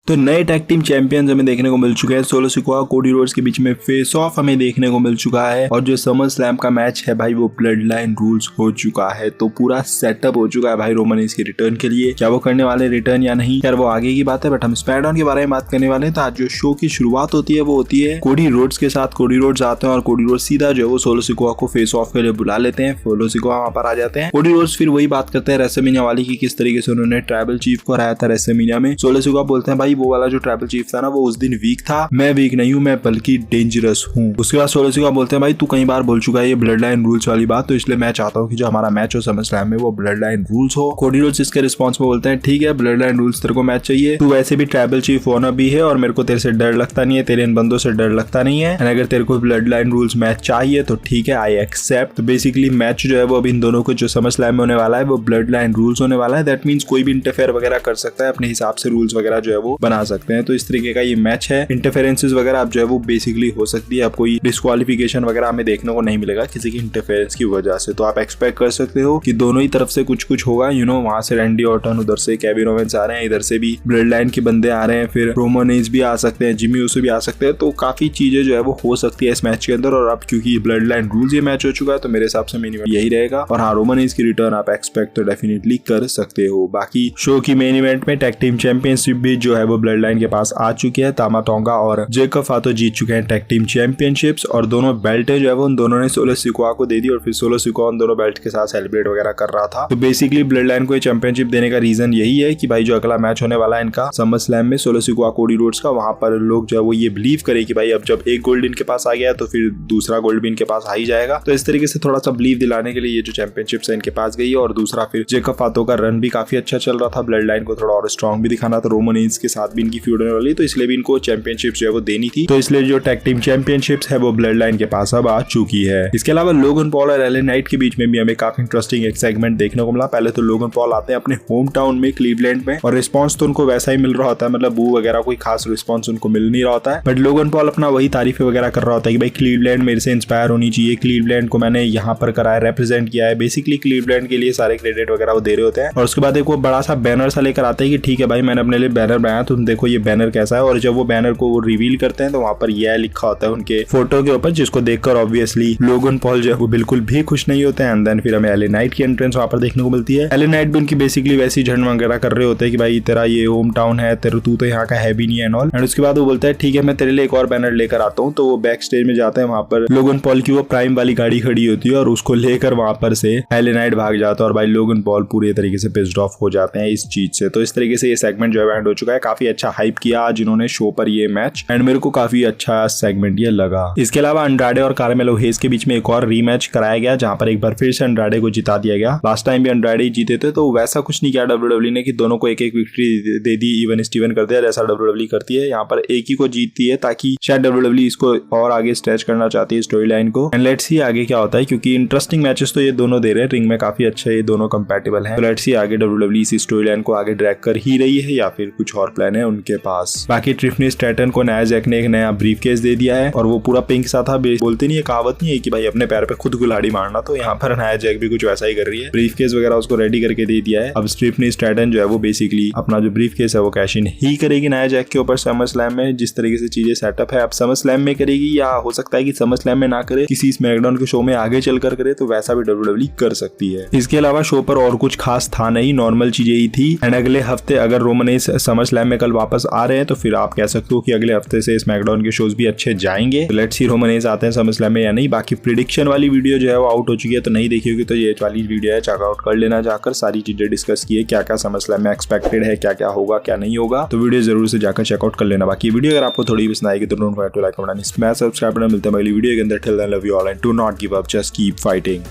तो नए tag team champions हमें देखने को मिल चुके हैं। सोलो सिकोआ कोडी रोड्स के बीच में फेस ऑफ हमें देखने को मिल चुका है और जो समर स्लैम का मैच है भाई वो ब्लड लाइन रूल्स हो चुका है। तो पूरा सेटअप हो चुका है भाई रोमन रेंस के रिटर्न के लिए। क्या वो करने वाले रिटर्न या नहीं यार वो आगे की बात है, बट हम स्मैकडाउन के बारे में बात करने वाले हैं। तो आज जो शो की शुरुआत होती है वो होती है कोडी रोड्स के साथ। कोडी रोड्स आते हैं और कोडी रोड्स सीधा जो है वो सोलो सिकोआ को फेस ऑफ के लिए बुला लेते हैं। सोलो सिकोआ वहां पर आ जाते हैं। कोडी रोड्स फिर वही बात करते हैं रेसलमेनिया वाली की किस तरीके से उन्होंने ट्राइबल चीफ को हराया था रेसलमेनिया में। सोलो सिकोआ बोलते हैं भाई वो वाला जो ट्राइबल चीफ था ना वो उस दिन वीक था, मैं वीक नहीं हूँ, मैं बल्कि डेंजरस हूँ। उसके बाद सोलो सिकोआ बोलते हैं भाई तू कई बार बोल चुका है ये ब्लड लाइन रूल्स वाली बात, तो इसलिए मैं चाहता हूँ कि जो हमारा मैच हो समर स्लैम में वो ब्लड लाइन रूल्स हो। कोडी रोड्स इसके रिस्पॉन्स में बोलते हैं ठीक है ब्लड लाइन रूल्स तेरे को मैच चाहिए, तू वैसे भी ट्राइबल चीफ होना भी है और मेरे को तेरे से डर लगता नहीं है, तेरे इन बंदों से डर लगता नहीं है। अगर तेरे को ब्लड लाइन रूल्स मैच चाहिए तो ठीक है आई एक्सेप्ट। तो बेसिकली मैच जो है वो अब इन दोनों को जो समर स्लैम में होने वाला है वो ब्लड लाइन रूल्स होने वाला है। दैट मींस कोई भी इंटरफेयर वगैरह कर सकता है, अपने हिसाब से रूल्स वगैरह जो है वो बना सकते हैं। तो इस तरीके का ये मैच है। इंटरफेरेंसेस वगैरह अब जो है वो बेसिकली हो सकती है, अब कोई डिस्क्वालिफिकेशन वगैरह हमें देखने को नहीं मिलेगा किसी की इंटरफेरेंस की वजह से। तो आप एक्सपेक्ट कर सकते हो कि दोनों ही तरफ से कुछ कुछ होगा। वहां से रैंडी ऑर्टन, उधर से केविन ओवेंस आ रहे हैं, इधर से भी ब्लड लाइन के बंदे आ रहे हैं, फिर रोमन रेंस भी आ सकते हैं, जिमी ऊसो भी आ सकते हैं। तो काफी चीजें जो है वो हो सकती है इस मैच के अंदर। और अब क्योंकि ब्लड लाइन रूल्स ये मैच हो चुका है तो मेरे हिसाब से मिनिमम यही रहेगा। और हाँ रोमन रेंस की रिटर्न आप एक्सपेक्ट तो डेफिनेटली कर सकते हो। बाकी शो की मेन इवेंट में टैग टीम चैंपियनशिप भी जो है वो ब्लड लाइन के पास आ चुकी है। तामा टोंगा और जेकब फातो जीत चुके हैं टैग टीम चैंपियनशिप्स और दोनों बेल्ट जो है वो उन दोनों ने सोलो सिकोआ को दे दी और फिर सोलो सिकोआ उन दोनों बेल्ट के साथ सेलिब्रेट वगैरह कर रहा था। तो बेसिकली ब्लड लाइन को चैंपियनशिप देने का रीजन यही है कि भाई जो अगला मैच होने वाला है इनका समर स्लैम में सोलो सिकोआ कोडी रोड्स का, वहां पर लोग जो है वो ये बिलीव करे कि भाई अब जब एक गोल्ड इनके पास आ गया तो फिर दूसरा गोल्ड भी इनके पास आ ही जाएगा। तो इस तरीके से थोड़ा सा बिलीव दिलाने के लिए ये जो चैंपियनशिप है इनके पास गई है। और दूसरा फिर जेकब फातो का रन भी काफी अच्छा चल रहा था, ब्लड लाइन को थोड़ा और स्ट्रॉन्ग भी दिखाना था। रोमन रेंस के साथ भी इनकी फ्यूड होने वाली, तो इसलिए भी इनको चैंपियनशिप जो है वो देनी थी। तो इसलिए जो टैग टीम चैंपियनशिप्स है वो ब्लड लाइन के पास अब आ चुकी है। इसके अलावा लोगन पॉल और एले नाइट के बीच में भी हमें काफी इंटरेस्टिंग एक सेगमेंट देखने को मिला। पहले तो लोगन पॉल आते हैं अपने होम टाउन में क्लीवलैंड में और रिस्पॉन्स तो उनको वैसा ही मिल रहा होता है, मतलब बू वगैरह कोई खास रिस्पॉन्स उनको मिल नहीं रहा होता है। बट लोगन पॉल अपना वही तारीफें वगैरह कर रहा होता है कि भाई क्लीवलैंड मेरे से इंस्पायर होनी चाहिए, क्लीवलैंड को मैंने यहाँ पर कराया, रिप्रेजेंट किया है। बेसिकली क्लीवलैंड के लिए सारे क्रेडिट वगैरह वो दे रहे होते हैं। और उसके बाद एक वो बड़ा सा बैनर सा लेकर आते हैं कि ठीक है भाई मैंने अपने लिए बैनर बनाया, तुम देखो ये बैनर कैसा है। और जब वो बैनर को वो रिवील करते हैं तो वहां पर यह लिखा होता है उनके फोटो के ऊपर, जिसको देखकर ऑब्वियसली लोगन पॉल जो है वो बिल्कुल भी खुश नहीं होते हैं। एंड देन फिर हमें एले नाइट की एंट्रेंस वहां पर देखने को मिलती है। एले नाइट भी उनकी बेसिकली वैसी झंड वगैरह कर रहे होते हैं कि भाई तेरा ये होम टाउन है, तेरा तू तो यहाँ का है भी नहीं एंड ऑल। एंड उसके बाद वो बोलता है ठीक है मैं तेरे लिए एक और बैनर लेकर आता हूँ। तो वो बैक स्टेज में जाते हैं, वहां पर लोगन पॉल की वो प्राइम वाली गाड़ी खड़ी होती है और उसको लेकर वहां पर से एले नाइट भाग जाता है और भाई लोगन पॉल पूरे तरीके से पिस्ड ऑफ हो जाते हैं इस चीज से। तो इस तरीके से ये सेगमेंट जो है एंड हो चुका है। काफी अच्छा हाइप किया आज इन्होंने शो पर ये मैच एंड मेरे को काफी अच्छा सेगमेंट ये लगा। इसके अलावा अंड्राडे और कार्मेलो हेज के बीच में एक और रीमैच कराया गया जहां पर एक बार फिर से अंड्राडे को जिता दिया गया। लास्ट टाइम भी अंड्राडे जीते थे, तो वैसा कुछ नहीं किया डब्ल्यूडब्ल्यू ने कि दोनों को एक एक विक्ट्री दे दी, इवन स्टीवन कर दिया जैसा डब्ल्यूडब्ल्यू करती है। यहाँ पर एक ही को जीतती है ताकि शायद डब्ल्यूडब्ल्यू इसको और आगे स्ट्रेच करना चाहती है स्टोरी लाइन को। एंड लेट्स सी आगे क्या होता है, क्योंकि इंटरेस्टिंग मैचेस तो ये दोनों दे रहे हैं, रिंग में काफी अच्छे ये दोनों कंपैटिबल हैं। तो लेट्स सी आगे डब्ल्यूडब्ल्यू इस स्टोरी लाइन को आगे ड्रैग कर ही रही है या फिर कुछ और प्लान है उनके पास। बाकी ट्रिफनी स्ट्रैटन को नाया जैक ने एक नया ब्रीफ केस दे दिया है और वो पूरा पिंक सा था। बोलते नहीं है कहावत नहीं है कि भाई अपने पैर पे खुद कुल्हाड़ी मारना, तो यहाँ पर नाया जैक भी कुछ वैसा ही कर रही है। ब्रीफ केस वगैरह उसको रेडी करके दे दिया है। अब ट्रिफनी स्ट्रैटन जो है वो बेसिकली अपना जो ब्रीफ केस है वो कैश इन ही करेगी नाया जैक के ऊपर समर स्लैम में। जिस तरीके से चीजें सेटअप है अब समर स्लैम में करेगी या हो सकता है कि समर स्लैम में ना करे, किसी स्मैकडाउन के शो में आगे चलकर करे, तो वैसा भी डब्ल्यूडब्ल्यू कर सकती है। इसके अलावा शो पर और कुछ खास था नहीं, नॉर्मल चीजें ही थी। एंड अगले हफ्ते अगर रोमन रेंस समर स्लैम में कल वापस आ रहे हैं तो फिर आप कह सकते हो कि अगले हफ्ते से स्मैकडाउन के शोज भी अच्छे जाएंगे। तो लेट्स सी रोमन रेंस आते हैं समर स्लैम में या नहीं। बाकी प्रेडिक्शन वाली वीडियो जो है वो आउट हो चुकी है, तो नहीं देखी होगी तो ये वाली वीडियो है, चेकआउट कर लेना जाकर। सारी चीजें डिस्कस की है, क्या क्या समर स्लैम में एक्सपेक्टेड है, क्या क्या होगा क्या नहीं होगा, तो वीडियो जरूर से जाकर चेकआउट कर लेना। बाकी वीडियो अगर आपको थोड़ी पसंद आएगी तो don't forget to like, comment, smash subscribe करना। मिलते हैं अगली वीडियो के अंदर। Till then love you all and do not give up, just keep fighting.